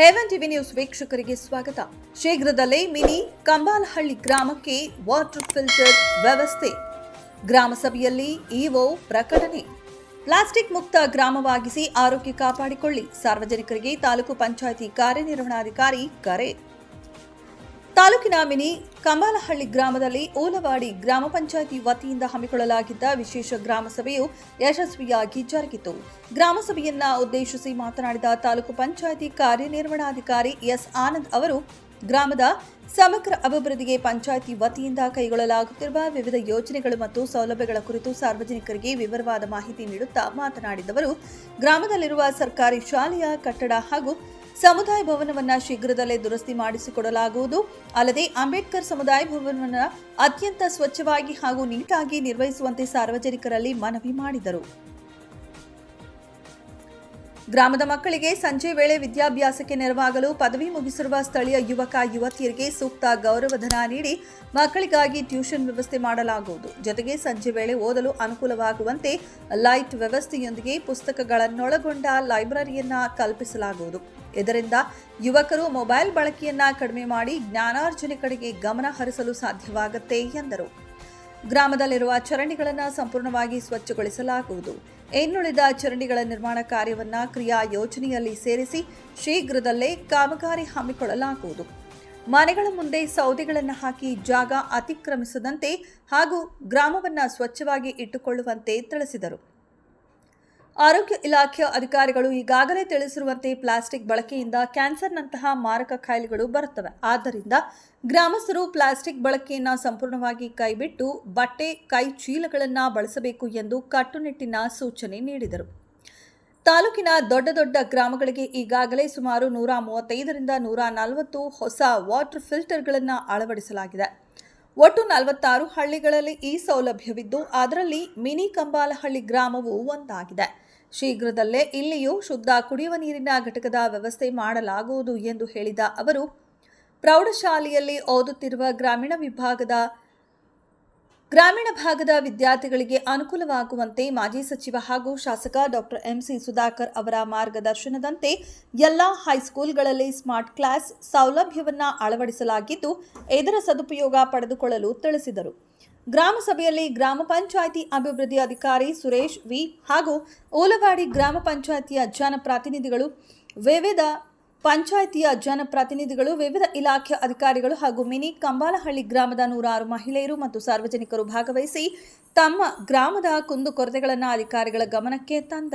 ಎವನ್ TV news ವೀಕ್ಷಕರಿಗೆ ಸ್ವಾಗತ. ಶೀಘ್ರದಲ್ಲೇ ಮಿನಿ ಕಂಬಾಲಹಳ್ಳಿ ಗ್ರಾಮಕ್ಕೆ ವಾಟರ್ ಫಿಲ್ಟರ್ ವ್ಯವಸ್ಥೆ. ಗ್ರಾಮ ಸಭೆಯಲ್ಲಿ ಇಒ ಪ್ರಕಟಣೆ. ಪ್ಲಾಸ್ಟಿಕ್ ಮುಕ್ತ ಗ್ರಾಮವಾಗಿಸಿ ಆರೋಗ್ಯ ಕಾಪಾಡಿಕೊಳ್ಳಿ, ಸಾರ್ವಜನಿಕರಿಗೆ ತಾಲೂಕು ಪಂಚಾಯಿತಿ ಕಾರ್ಯನಿರ್ವಹಣಾಧಿಕಾರಿ ಕರೆ. ತಾಲೂಕಿನ ಮಿನಿ ಕಂಬಾಲಹಳ್ಳಿ ಗ್ರಾಮದಲ್ಲಿ ಓಲವಾಡಿ ಗ್ರಾಮ ಪಂಚಾಯಿತಿ ವತಿಯಿಂದ ಹಮ್ಮಿಕೊಳ್ಳಲಾಗಿದ್ದ ವಿಶೇಷ ಗ್ರಾಮ ಸಭೆಯು ಯಶಸ್ವಿಯಾಗಿ ಜರುಗಿತು. ಗ್ರಾಮ ಸಭೆಯನ್ನ ಉದ್ದೇಶಿಸಿ ಮಾತನಾಡಿದ ತಾಲೂಕು ಪಂಚಾಯಿತಿ ಕಾರ್ಯನಿರ್ವಹಣಾಧಿಕಾರಿ ಎಸ್ ಆನಂದ್ ಅವರು, ಗ್ರಾಮದ ಸಮಗ್ರ ಅಭಿವೃದ್ಧಿಗೆ ಪಂಚಾಯಿತಿ ವತಿಯಿಂದ ಕೈಗೊಳ್ಳಲಾಗುತ್ತಿರುವ ವಿವಿಧ ಯೋಜನೆಗಳು ಮತ್ತು ಸೌಲಭ್ಯಗಳ ಕುರಿತು ಸಾರ್ವಜನಿಕರಿಗೆ ವಿವರವಾದ ಮಾಹಿತಿ ನೀಡುತ್ತಾ ಮಾತನಾಡಿದವರು, ಗ್ರಾಮದಲ್ಲಿರುವ ಸರ್ಕಾರಿ ಶಾಲೆಯ ಕಟ್ಟಡ ಹಾಗೂ ಸಮುದಾಯ ಭವನವನ್ನು ಶೀಘ್ರದಲ್ಲೇ ದುರಸ್ತಿ ಮಾಡಿಸಿಕೊಡಲಾಗುವುದು. ಅಲ್ಲದೆ ಅಂಬೇಡ್ಕರ್ ಸಮುದಾಯ ಭವನವನ್ನು ಅತ್ಯಂತ ಸ್ವಚ್ಛವಾಗಿ ಹಾಗೂ ನೀಟಾಗಿ ನಿರ್ವಹಿಸುವಂತೆ ಸಾರ್ವಜನಿಕರಲ್ಲಿ ಮನವಿ ಮಾಡಿದರು. ಗ್ರಾಮದ ಮಕ್ಕಳಿಗೆ ಸಂಜೆ ವೇಳೆ ವಿದ್ಯಾಭ್ಯಾಸಕ್ಕೆ ನೆರವಾಗಲು ಪದವಿ ಮುಗಿಸಿರುವ ಸ್ಥಳೀಯ ಯುವಕ ಯುವತಿಯರಿಗೆ ಸೂಕ್ತ ಗೌರವಧನ ನೀಡಿ ಮಕ್ಕಳಿಗಾಗಿ ಟ್ಯೂಷನ್ ವ್ಯವಸ್ಥೆ ಮಾಡಲಾಗುವುದು. ಜೊತೆಗೆ ಸಂಜೆ ವೇಳೆ ಓದಲು ಅನುಕೂಲವಾಗುವಂತೆ ಲೈಟ್ ವ್ಯವಸ್ಥೆಯೊಂದಿಗೆ ಪುಸ್ತಕಗಳನ್ನೊಳಗೊಂಡ ಲೈಬ್ರರಿಯನ್ನ ಕಲ್ಪಿಸಲಾಗುವುದು. ಇದರಿಂದ ಯುವಕರು ಮೊಬೈಲ್ ಬಳಕೆಯನ್ನ ಕಡಿಮೆ ಮಾಡಿ ಜ್ಞಾನಾರ್ಜನೆ ಕಡೆಗೆ ಗಮನ ಹರಿಸಲು ಸಾಧ್ಯವಾಗುತ್ತೆ ಎಂದರು. ಗ್ರಾಮದಲ್ಲಿರುವ ಚರಂಡಿಗಳನ್ನು ಸಂಪೂರ್ಣವಾಗಿ ಸ್ವಚ್ಛಗೊಳಿಸಲಾಗುವುದು. ಇನ್ನುಳಿದ ಚರಂಡಿಗಳ ನಿರ್ಮಾಣ ಕಾರ್ಯವನ್ನು ಕ್ರಿಯಾ ಯೋಜನೆಯಲ್ಲಿ ಸೇರಿಸಿ ಶೀಘ್ರದಲ್ಲೇ ಕಾಮಗಾರಿ ಹಮ್ಮಿಕೊಳ್ಳಲಾಗುವುದು. ಮನೆಗಳ ಮುಂದೆ ಸೌದೆಗಳನ್ನು ಹಾಕಿ ಜಾಗ ಅತಿಕ್ರಮಿಸದಂತೆ ಹಾಗೂ ಗ್ರಾಮವನ್ನು ಸ್ವಚ್ಛವಾಗಿ ಇಟ್ಟುಕೊಳ್ಳುವಂತೆ ತಿಳಿಸಿದರು. ಆರೋಗ್ಯ ಇಲಾಖೆಯ ಅಧಿಕಾರಿಗಳು ಈಗಾಗಲೇ ತಿಳಿಸಿರುವಂತೆ ಪ್ಲಾಸ್ಟಿಕ್ ಬಳಕೆಯಿಂದ ಕ್ಯಾನ್ಸರ್ನಂತಹ ಮಾರಕ ಕಾಯಿಲೆಗಳು ಬರುತ್ತವೆ. ಆದ್ದರಿಂದ ಗ್ರಾಮಸ್ಥರು ಪ್ಲಾಸ್ಟಿಕ್ ಬಳಕೆಯನ್ನು ಸಂಪೂರ್ಣವಾಗಿ ಕೈಬಿಟ್ಟು ಬಟ್ಟೆ ಕೈ ಚೀಲಗಳನ್ನು ಬಳಸಬೇಕು ಎಂದು ಕಟ್ಟುನಿಟ್ಟಿನ ಸೂಚನೆ ನೀಡಿದರು. ತಾಲೂಕಿನ ದೊಡ್ಡ ದೊಡ್ಡ ಗ್ರಾಮಗಳಿಗೆ ಈಗಾಗಲೇ ಸುಮಾರು 135ರಿಂದ 140 ಹೊಸ ವಾಟರ್ ಫಿಲ್ಟರ್ಗಳನ್ನು ಅಳವಡಿಸಲಾಗಿದೆ. ಒಟ್ಟು 46 ಹಳ್ಳಿಗಳಲ್ಲಿ ಈ ಸೌಲಭ್ಯವಿದ್ದು ಅದರಲ್ಲಿ ಮಿನಿ ಕಂಬಾಲಹಳ್ಳಿ ಗ್ರಾಮವು ಒಂದಾಗಿದೆ. ಶೀಘ್ರದಲ್ಲೇ ಇಲ್ಲಿಯೂ ಶುದ್ಧ ಕುಡಿಯುವ ನೀರಿನ ಘಟಕದ ವ್ಯವಸ್ಥೆ ಮಾಡಲಾಗುವುದು ಎಂದು ಹೇಳಿದ ಅವರು, ಪ್ರೌಢಶಾಲೆಯಲ್ಲಿ ಓದುತ್ತಿರುವ ಗ್ರಾಮೀಣ ಭಾಗದ ವಿದ್ಯಾರ್ಥಿಗಳಿಗೆ ಅನುಕೂಲವಾಗುವಂತೆ ಮಾಜಿ ಸಚಿವ ಹಾಗೂ ಶಾಸಕ ಡಾಕ್ಟರ್ ಎಂಸಿ ಸುಧಾಕರ್ ಅವರ ಮಾರ್ಗದರ್ಶನದಂತೆ ಎಲ್ಲಾ ಹೈಸ್ಕೂಲ್ಗಳಲ್ಲಿ ಸ್ಮಾರ್ಟ್ ಕ್ಲಾಸ್ ಸೌಲಭ್ಯವನ್ನು ಅಳವಡಿಸಲಾಗಿದ್ದು ಇದರ ಸದುಪಯೋಗ ಪಡೆದುಕೊಳ್ಳಲು ತಿಳಿಸಿದರು. ಗ್ರಾಮ ಸಭೆಯಲ್ಲಿ ಗ್ರಾಮ ಪಂಚಾಯಿತಿ ಅಭಿವೃದ್ಧಿ ಅಧಿಕಾರಿ ಸುರೇಶ್ ವಿ ಹಾಗೂ ಓಲವಾಡಿ ಗ್ರಾಮ ಪಂಚಾಯಿತಿಯ ಜನಪ್ರತಿನಿಧಿಗಳು, ವಿವಿಧ ಇಲಾಖೆ ಅಧಿಕಾರಿಗಳು ಹಾಗೂ ಮಿನಿ ಕಂಬಾಲಹಳ್ಳಿ ಗ್ರಾಮದ 106 ಮಹಿಳೆಯರು ಮತ್ತು ಸಾರ್ವಜನಿಕರು ಭಾಗವಹಿಸಿ ತಮ್ಮ ಗ್ರಾಮದ ಕುಂದುಕೊರತೆಗಳನ್ನು ಅಧಿಕಾರಿಗಳ ಗಮನಕ್ಕೆ ತಂದರು.